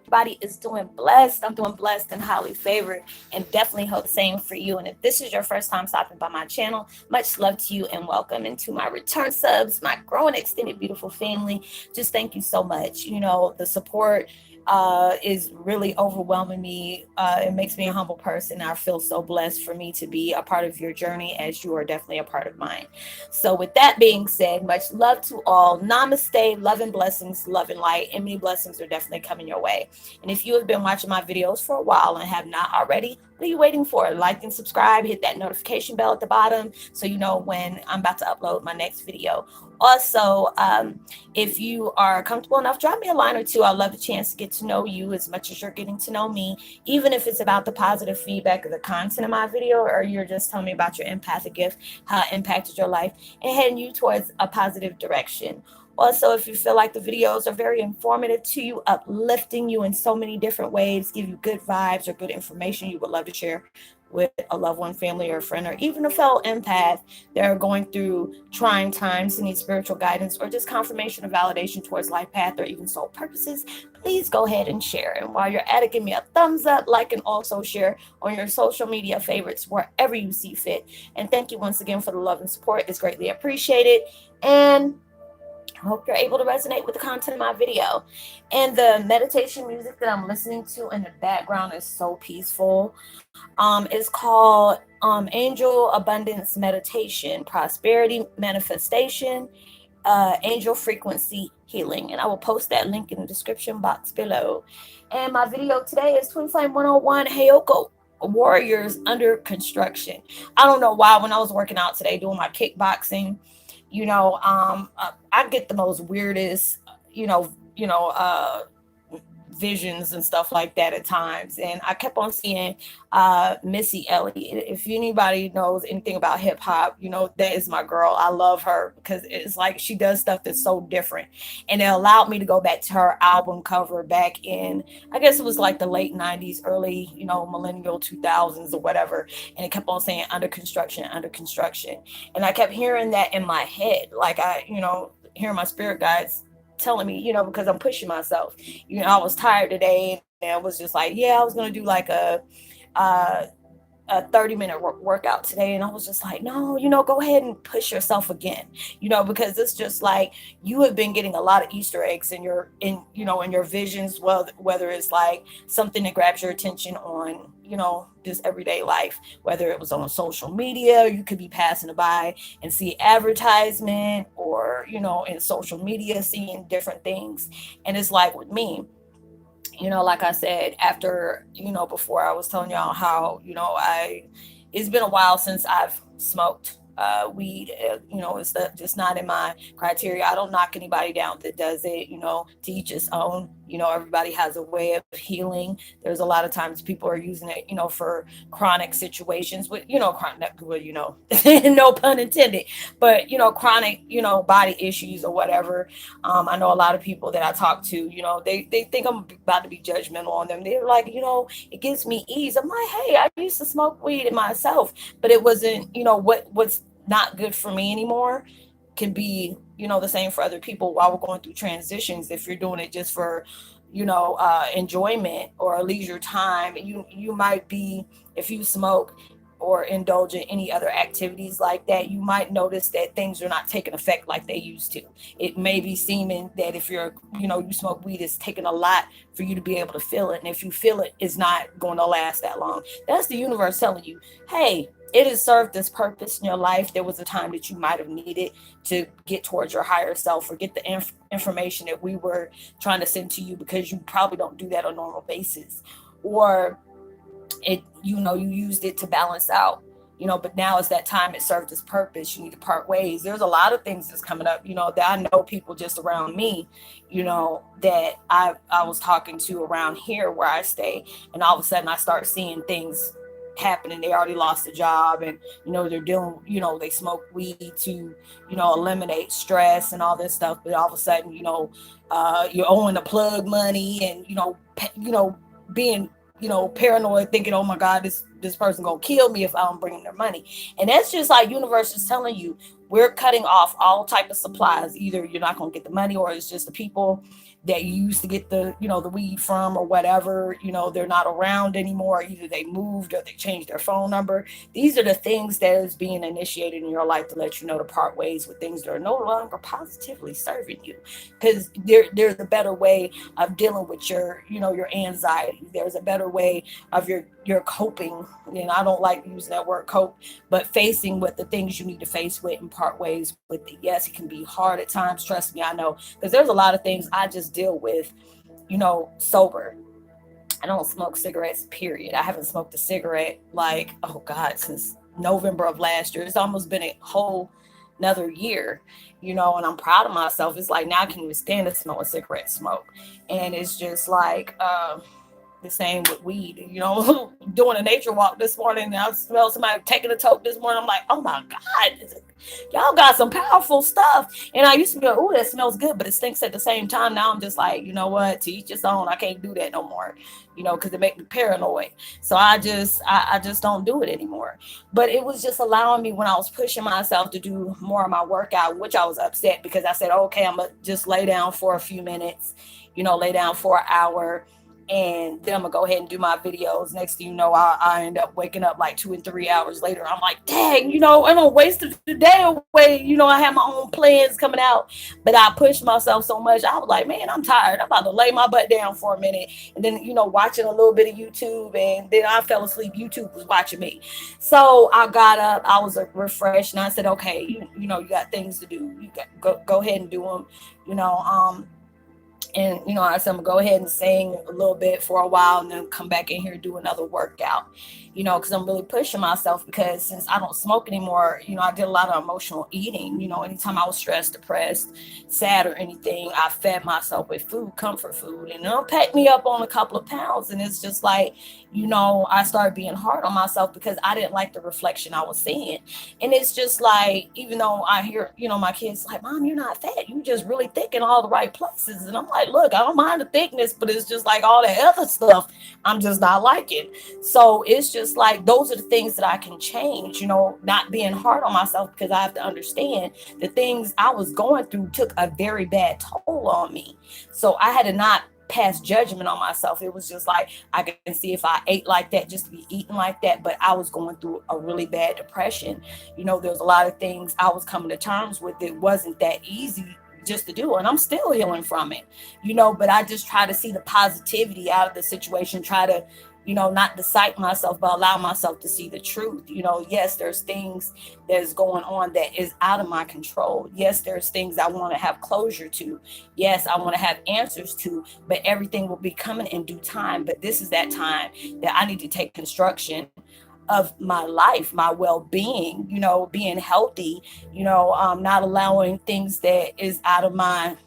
everybody is doing blessed. I'm doing blessed and highly favored, and definitely hope the same for you. And if this is your first time stopping by my channel, much love to you and welcome. into my return subs, my growing extended beautiful family. Just thank you so much. The support is really overwhelming me. It makes me a humble person. I feel so blessed for me to be a part of your journey, as you are definitely a part of mine. So, with that being said, much love to all. Namaste, love and blessings, love and light, and many blessings are definitely coming your way. And if you have been watching my videos for a while and have not already, what are you waiting for? Like and subscribe, hit that notification bell at the bottom so you know when I'm about to upload my next video. Also, if you are comfortable enough, drop me a line or two. I'd love a chance to get to know you as much as you're getting to know me, even if it's about the positive feedback of the content of my video, or you're just telling me about your empathic gift, how it impacted your life, and heading you towards a positive direction. Also, if you feel like the videos are very informative to you, uplifting you in so many different ways, give you good vibes or good information you would love to share with a loved one, family, or a friend, or even a fellow empath that are going through trying times and need spiritual guidance or just confirmation or validation towards life path or even soul purposes, please go ahead and share. And while you're at it, give me a thumbs up, like, and also share on your social media favorites wherever you see fit. And thank you once again for the love and support. It's greatly appreciated. And I hope you're able to resonate with the content of my video. And the meditation music that I'm listening to in the background is so peaceful. It's called Angel Abundance Meditation, Prosperity Manifestation, Angel Frequency Healing. And I will post that link in the description box below. And my video today is Twin Flame 101 Heyoka Warriors Under Construction. I don't know why, when I was working out today doing my kickboxing, I get the most weirdest, visions and stuff like that at times. And I kept on seeing Missy Elliott. If anybody knows anything about hip hop, that is my girl. I love her because it's like she does stuff that's so different. And it allowed me to go back to her album cover back in, I guess it was like the late 90s, early, millennial 2000s or whatever. And it kept on saying under construction, under construction. And I kept hearing that in my head. Like hearing my spirit guides telling me, because I'm pushing myself. I was tired today and I was just like, yeah, I was going to do like uh, a 30-minute workout today. And I was just like, no, go ahead and push yourself again, because it's just like you have been getting a lot of Easter eggs in your visions, well, whether it's like something that grabs your attention on, just everyday life, whether it was on social media, you could be passing by and see advertisement, or, in social media, seeing different things. And it's like with me, like I said, after, before I was telling y'all how, it's been a while since I've smoked weed. It's just not in my criteria. I don't knock anybody down that does it, to each his own. Everybody has a way of healing. There's a lot of times people are using it, for chronic situations with, chronic, well, no pun intended, but, chronic, body issues or whatever. I know a lot of people that I talk to, they think I'm about to be judgmental on them. They're like, it gives me ease. I'm like, hey, I used to smoke weed myself, but it wasn't, what's not good for me anymore can be, the same for other people while we're going through transitions. If you're doing it just for, enjoyment or leisure time, you might be, if you smoke or indulge in any other activities like that, you might notice that things are not taking effect like they used to. It may be seeming that if you're, you smoke weed, it's taking a lot for you to be able to feel it. And if you feel it, it's not going to last that long. That's the universe telling you, hey, it has served this purpose in your life. There was a time that you might have needed to get towards your higher self or get the information that we were trying to send to you, because you probably don't do that on a normal basis. Or you used it to balance out, but now it's that time. It served its purpose. You need to part ways. There's a lot of things that's coming up, that I know people just around me, that I was talking to around here where I stay. And all of a sudden I start seeing things happening. They already lost a job, and they're doing, they smoke weed to eliminate stress and all this stuff. But all of a sudden, you're owing the plug money, and being paranoid, thinking, oh my God, this this person gonna kill me if I don't bring them their money. And that's just like universe is telling you, we're cutting off all type of supplies. Either you're not gonna get the money, or it's just the people that you used to get the, the weed from, or whatever, they're not around anymore. Either they moved or they changed their phone number. These are the things that is being initiated in your life to let you know to part ways with things that are no longer positively serving you, because there's a better way of dealing with your anxiety. There's a better way of your coping. And I don't like using that word cope, but facing with the things you need to face with and part ways with it. Yes, it can be hard at times, trust me, I know, because there's a lot of things I just deal with, sober. I don't smoke cigarettes, period. I haven't smoked a cigarette, like, oh God, since November of last year. It's almost been a whole another year, and I'm proud of myself. It's like now I can even stand to smell a cigarette smoke. And it's just like, the same with weed, doing a nature walk this morning, and I smelled somebody taking a toke this morning. I'm like, oh my God, y'all got some powerful stuff. And I used to be like, oh, that smells good, but it stinks at the same time. Now I'm just like, you know what, to each his own. I can't do that no more, because it makes me paranoid. So I just don't do it anymore. But it was just allowing me, when I was pushing myself to do more of my workout, which I was upset because I said, okay, I'm gonna just lay down for a few minutes, lay down for an hour, and then I'm gonna go ahead and do my videos. Next thing you know, I end up waking up like 2 and 3 hours later. I'm like, dang, I'm gonna waste the day away. I have my own plans coming out, but I pushed myself so much. I was like, man, I'm tired. I'm about to lay my butt down for a minute, and then watching a little bit of YouTube, and then I fell asleep. YouTube was watching me, so I got up. I was refreshed, and I said, okay, you got things to do. You got go ahead and do them. You know, um, and I said I'm gonna go ahead and sing a little bit for a while, and then come back in here and do another workout. Because I'm really pushing myself, because since I don't smoke anymore, I did a lot of emotional eating. Anytime I was stressed, depressed, sad, or anything, I fed myself with food, comfort food, and it'll pack me up on a couple of pounds. And it's just like, I started being hard on myself because I didn't like the reflection I was seeing. And it's just like, even though I hear, my kids like, Mom, you're not fat. You just really thick in all the right places. And I'm like, look, I don't mind the thickness, but it's just like all that other stuff I'm just not liking. So it's just like, those are the things that I can change, not being hard on myself, because I have to understand the things I was going through took a very bad toll on me. So I had to not pass judgment on myself. It was just like, I can see if I ate like that, just to be eating like that. But I was going through a really bad depression. There's a lot of things I was coming to terms with. It wasn't that easy just to do, and I'm still healing from it, but I just try to see the positivity out of the situation, try to not decide myself, but allow myself to see the truth. Yes, there's things that's going on that is out of my control. Yes, there's things I want to have closure to. Yes, I want to have answers to, but everything will be coming in due time. But this is that time that I need to take construction of my life, my well-being, being healthy, not allowing things that is out of my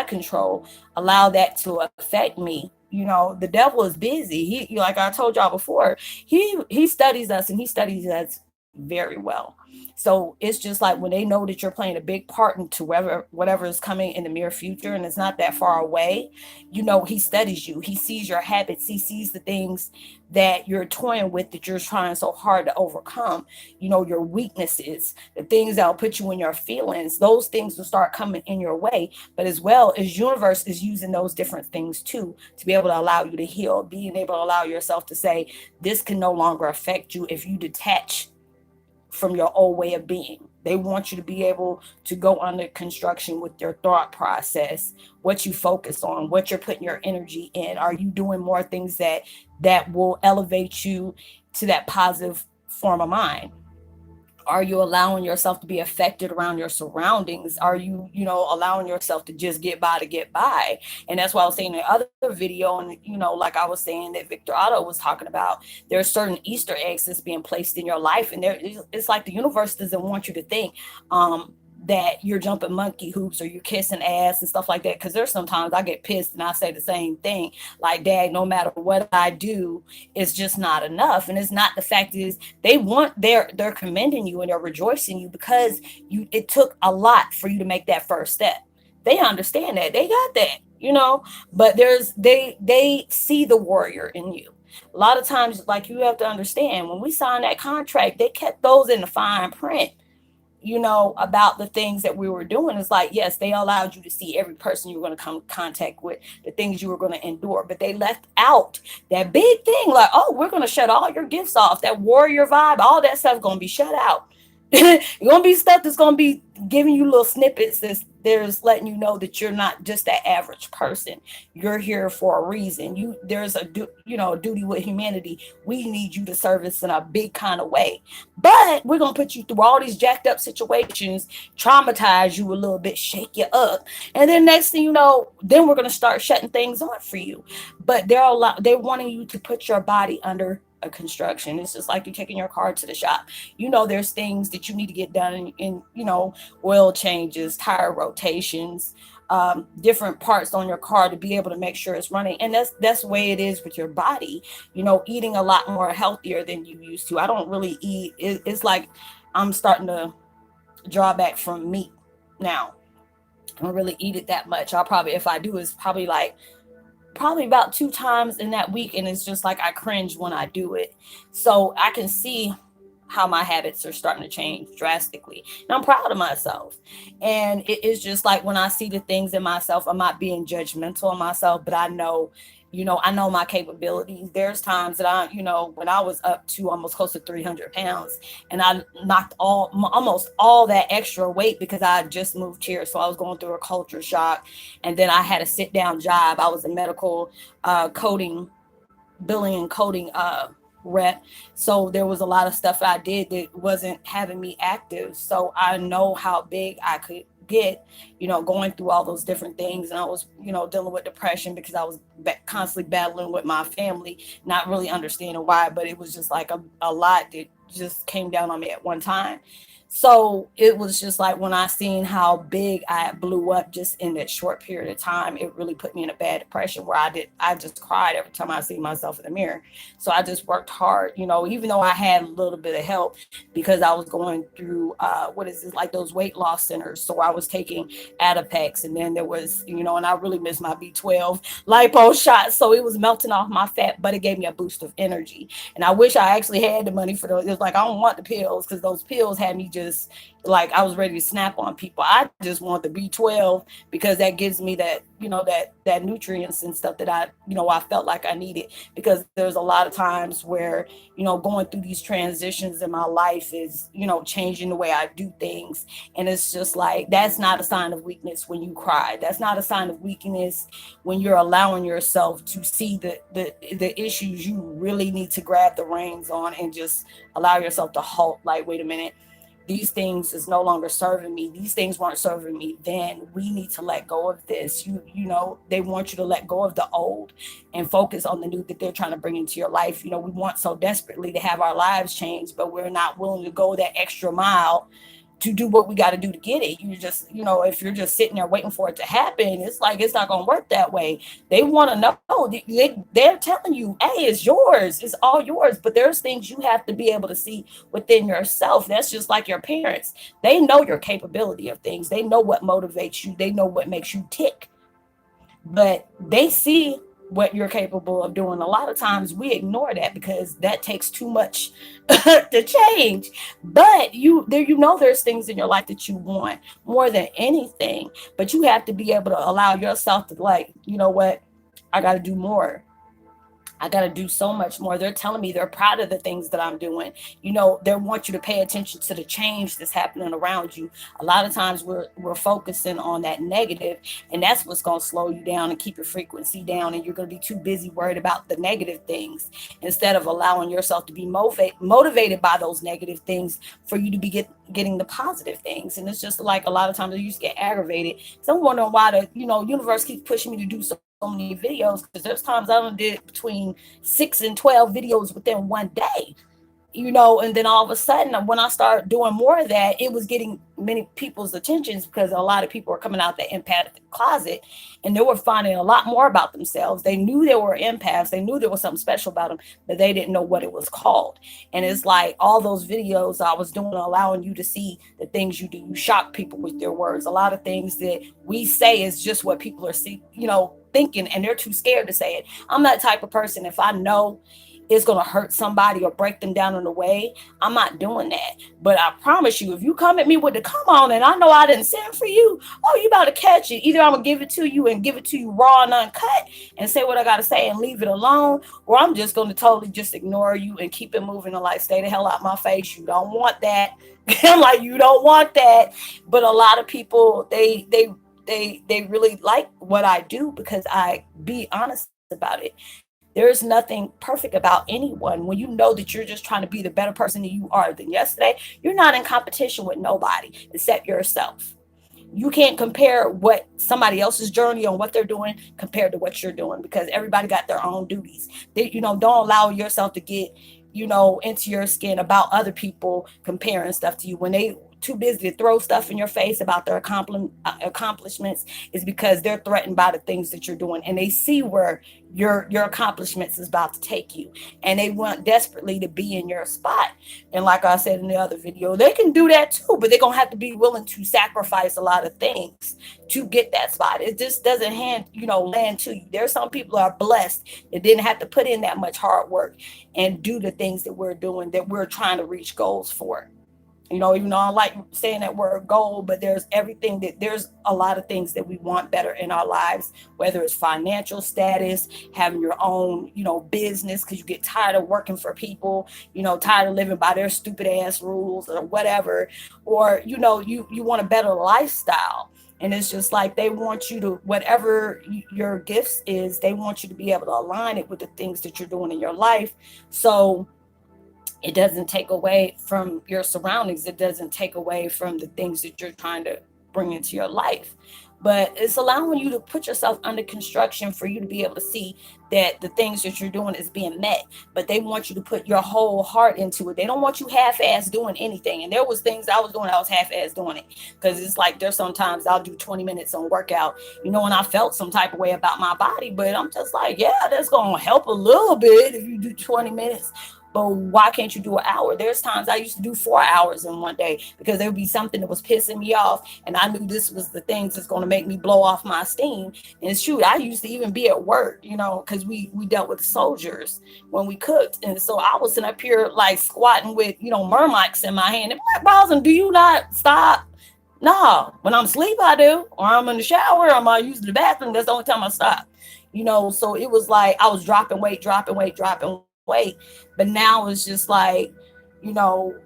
control, allow that to affect me. The devil is busy. He, like I told y'all before, he studies us, and he studies us very well. So it's just like, when they know that you're playing a big part into whatever is coming in the near future, and it's not that far away, he studies you. He sees your habits. He sees the things that you're toying with, that you're trying so hard to overcome, your weaknesses, the things that will put you in your feelings. Those things will start coming in your way. But as well as universe is using those different things too, to be able to allow you to heal, being able to allow yourself to say, this can no longer affect you if you detach from your old way of being. They want you to be able to go under construction with your thought process, what you focus on, what you're putting your energy in. Are you doing more things that will elevate you to that positive form of mind? Are you allowing yourself to be affected around your surroundings? Are you, allowing yourself to just get by to get by? And that's why I was saying in the other video, and, like I was saying that Victor Otto was talking about, there are certain Easter eggs that's being placed in your life. And it's like the universe doesn't want you to think, that you're jumping monkey hoops, or you're kissing ass and stuff like that. Because there's sometimes I get pissed and I say the same thing, like, Dad, no matter what I do, it's just not enough. And it's not, the fact is, they're commending you and they're rejoicing you, because it took a lot for you to make that first step. They understand that, they got that, but they see the warrior in you. A lot of times, like, you have to understand, when we signed that contract, they kept those in the fine print, about the things that we were doing. Is like, yes, they allowed you to see every person you were going to come in contact with, the things you were going to endure, but they left out that big thing, like, oh, we're going to shut all your gifts off, that warrior vibe, all that stuff going to be shut out. It's gonna be stuff that's gonna be giving you little snippets that's there's letting you know that you're not just that average person. You're here for a reason. There's a duty with humanity. We need you to service in a big kind of way. But we're gonna put you through all these jacked up situations, traumatize you a little bit, shake you up, and then next thing you know, then we're gonna start shutting things on for you. But they're wanting you to put your body under a construction. It's just like you taking your car to the shop. There's things that you need to get done in oil changes, tire rotations, different parts on your car to be able to make sure it's running. And that's the way it is with your body. Eating a lot more healthier than you used to. I don't really eat. It's like I'm starting to draw back from meat now. I don't really eat it that much. I'll probably, if I do, it's probably about 2 times in that week, and it's just like I cringe when I do it. So I can see how my habits are starting to change drastically, and I'm proud of myself. And it is just like, when I see the things in myself, I'm not being judgmental of myself, but I know my capabilities. There's times that when I was up to almost close to 300 pounds, and I knocked almost all that extra weight because I had just moved here. So I was going through a culture shock. And then I had a sit down job. I was a medical coding, billing and coding rep. So there was a lot of stuff I did that wasn't having me active. So I know how big I could get, going through all those different things. And I was, dealing with depression because I was constantly battling with my family, not really understanding why, but it was just like a lot that just came down on me at one time. So it was just like, when I seen how big I blew up just in that short period of time, it really put me in a bad depression where I just cried every time I see myself in the mirror. So I just worked hard, even though I had a little bit of help because I was going through what is it, like those weight loss centers. So I was taking Adipex, and then there was, and I really missed my B12 lipo shot. So it was melting off my fat, but it gave me a boost of energy. And I wish I actually had the money for those. It was like, I don't want the pills, because those pills had me just like, I was ready to snap on people. I just want the B12 because that gives me that, that nutrients and stuff that I felt like I needed. Because there's a lot of times where, going through these transitions in my life is, changing the way I do things. And it's just like, that's not a sign of weakness when you cry. That's not a sign of weakness when you're allowing yourself to see the issues you really need to grab the reins on and just allow yourself to halt. Like, wait a minute, these things is no longer serving me. These things weren't serving me then. We need to let go of this. They want you to let go of the old and focus on the new that they're trying to bring into your life. We want so desperately to have our lives changed, but we're not willing to go that extra mile to do what we got to do to get it. You just, if you're just sitting there waiting for it to happen, it's like, it's not going to work that way. They want to know. They're telling you, hey, it's yours. It's all yours. But there's things you have to be able to see within yourself. That's just like your parents. They know your capability of things. They know what motivates you. They know what makes you tick. But they see what you're capable of doing. A lot of times we ignore that because that takes too much to change. But there's things in your life that you want more than anything, but you have to be able to allow yourself to, like, you know what, I got to do more. I got to do so much more. They're telling me they're proud of the things that I'm doing. They want you to pay attention to the change that's happening around you. A lot of times we're focusing on that negative, and that's what's going to slow you down and keep your frequency down. And you're going to be too busy worried about the negative things instead of allowing yourself to be motivated by those negative things for you to be getting the positive things. And it's just like, a lot of times I used to get aggravated. So I'm wondering why the universe keeps pushing me to do so many videos, because there's times I done did between 6 and 12 videos within one day. and then all of a sudden, when I started doing more of that, it was getting many people's attentions because a lot of people were coming out the empathic closet, and they were finding a lot more about themselves. They knew they were empaths, they knew there was something special about them, but they didn't know what it was called. And it's like all those videos I was doing, allowing you to see the things you do. You shock people with your words. A lot of things that we say is just what people are thinking, and they're too scared to say it. I'm that type of person. If I know it's going to hurt somebody or break them down in a way, I'm not doing that. But I promise you, if you come at me with the come on and I know I didn't send for you, oh, you about to catch it. Either I'm going to give it to you and give it to you raw and uncut and say what I got to say and leave it alone, or I'm just going to totally just ignore you and keep it moving and like, stay the hell out my face. You don't want that. I'm like, you don't want that. But a lot of people, they really like what I do because I be honest about it. There's nothing perfect about anyone. When you know that you're just trying to be the better person than you are than yesterday, you're not in competition with nobody except yourself. You can't compare what somebody else's journey on what they're doing compared to what you're doing, because everybody got their own duties. Don't allow yourself to get, into your skin about other people comparing stuff to you when they too busy to throw stuff in your face about their accomplishments. Is because they're threatened by the things that you're doing, and they see where your accomplishments is about to take you, and they want desperately to be in your spot. And like I said in the other video, they can do that too, but they're gonna have to be willing to sacrifice a lot of things to get that spot. It just doesn't land to you. There's some people are blessed that didn't have to put in that much hard work and do the things that we're doing, that we're trying to reach goals for. Even though I like saying that word goal, but there's a lot of things that we want better in our lives, whether it's financial status, having your own, business, because you get tired of working for people, tired of living by their stupid ass rules or whatever, or, you want a better lifestyle. And it's just like they want you to, whatever your gifts is, they want you to be able to align it with the things that you're doing in your life. So it doesn't take away from your surroundings. It doesn't take away from the things that you're trying to bring into your life. But it's allowing you to put yourself under construction for you to be able to see that the things that you're doing is being met. But they want you to put your whole heart into it. They don't want you half-ass doing anything. And there was things I was doing, I was half-ass doing it. Because it's like there's sometimes I'll do 20 minutes on workout, and I felt some type of way about my body. But I'm just like, yeah, that's going to help a little bit if you do 20 minutes. But why can't you do an hour? There's times I used to do 4 hours in one day because there would be something that was pissing me off, and I knew this was the things that's going to make me blow off my steam. And shoot, I used to even be at work, because we dealt with soldiers when we cooked. And so I was sitting up here like squatting with, mermics in my hand. And I'm like, Roslynn, do you not stop? No, when I'm asleep, I do, or I'm in the shower, or I'm using the bathroom. That's the only time I stop. So it was like I was dropping weight. But now it's just like,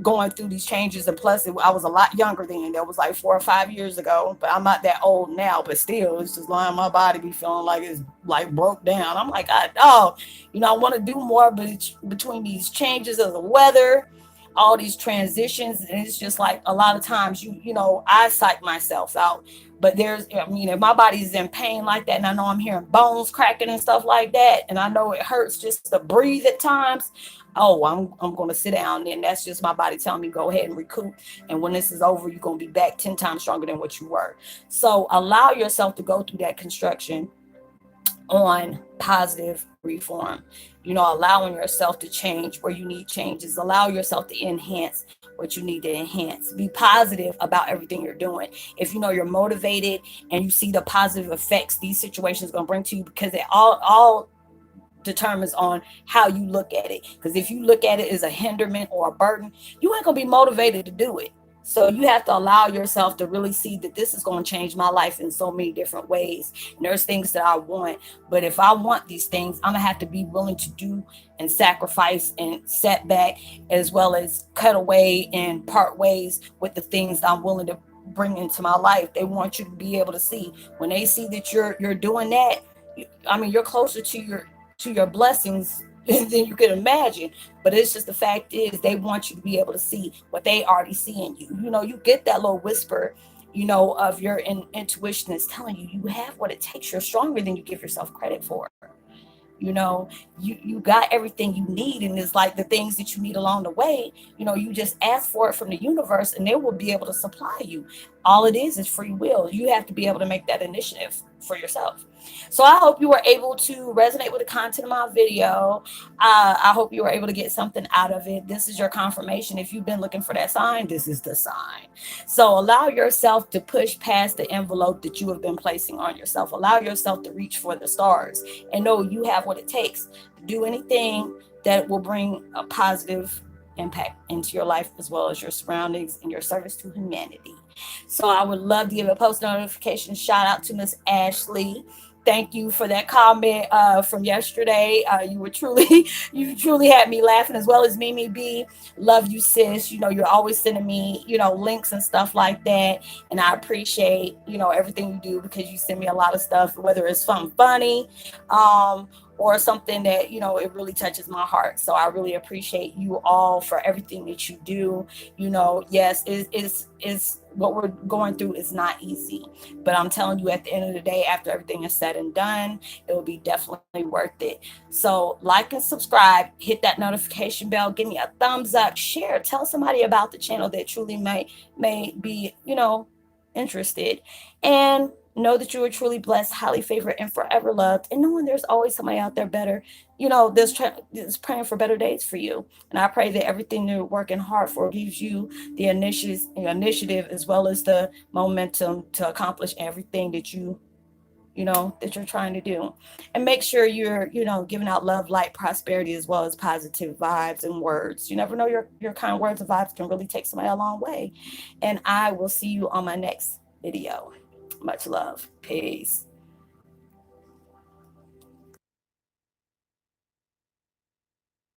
going through these changes. And plus, I was a lot younger then. That was like 4 or 5 years ago. But I'm not that old now. But still, it's just like my body be feeling like it's like broke down. I'm like, I want to do more, but between these changes of the weather, all these transitions, and it's just like a lot of times I psych myself out. But if my body's in pain like that, and I know I'm hearing bones cracking and stuff like that, and I know it hurts just to breathe at times, I'm going to sit down. And that's just my body telling me, go ahead and recoup. And when this is over, you're going to be back 10 times stronger than what you were. So allow yourself to go through that construction on positive reform, allowing yourself to change where you need changes, allow yourself to enhance what you need to enhance. Be positive about everything you're doing. If you're motivated and you see the positive effects these situations are going to bring to you, because it all determines on how you look at it. Because if you look at it as a hindrance or a burden, you ain't gonna be motivated to do it. So you have to allow yourself to really see that this is going to change my life in so many different ways. And there's things that I want, but if I want these things, I'm gonna have to be willing to do and sacrifice and set back, as well as cut away and part ways with the things I'm willing to bring into my life. They want you to be able to see, when they see that you're doing that, you're closer to your blessings than you can imagine. But it's just the fact is they want you to be able to see what they already see in you. You get that little whisper, of your intuition is telling you you have what it takes. You're stronger than you give yourself credit for. You know, you got everything you need, and it's like the things that you need along the way, you know, you just ask for it from the universe and they will be able to supply you. All it is free will. You have to be able to make that initiative for yourself. So I hope you were able to resonate with the content of my video. I hope you were able to get something out of it. This is your confirmation. If you've been looking for that sign, this is the sign. So allow yourself to push past the envelope that you have been placing on yourself. Allow yourself to reach for the stars and know you have what it takes to do anything that will bring a positive impact into your life as well as your surroundings and your service to humanity. So I would love to give a post notification shout out to Miss Ashley. Thank you for that comment from yesterday. You were truly, you truly had me laughing, as well as Mimi B. Love you, sis. You know, you're always sending me, you know, links and stuff like that, and I appreciate, you know, everything you do, because you send me a lot of stuff, whether it's something funny, um, or something that, you know, it really touches my heart. So I really appreciate you all for everything that you do. You know, yes, it's what we're going through is not easy, but I'm telling you, at the end of the day, after everything is said and done, it will be definitely worth it. So like and subscribe, hit that notification bell, give me a thumbs up, share, tell somebody about the channel that truly may be, you know, interested. And know that you are truly blessed, highly favored, and forever loved. And knowing there's always somebody out there better, you know, that's praying for better days for you. And I pray that everything you're working hard for gives you the initiative as well as the momentum to accomplish everything that you know, that you're trying to do. And make sure you're, you know, giving out love, light, prosperity, as well as positive vibes and words. You never know, your kind words and vibes can really take somebody a long way. And I will see you on my next video. Much love. Peace.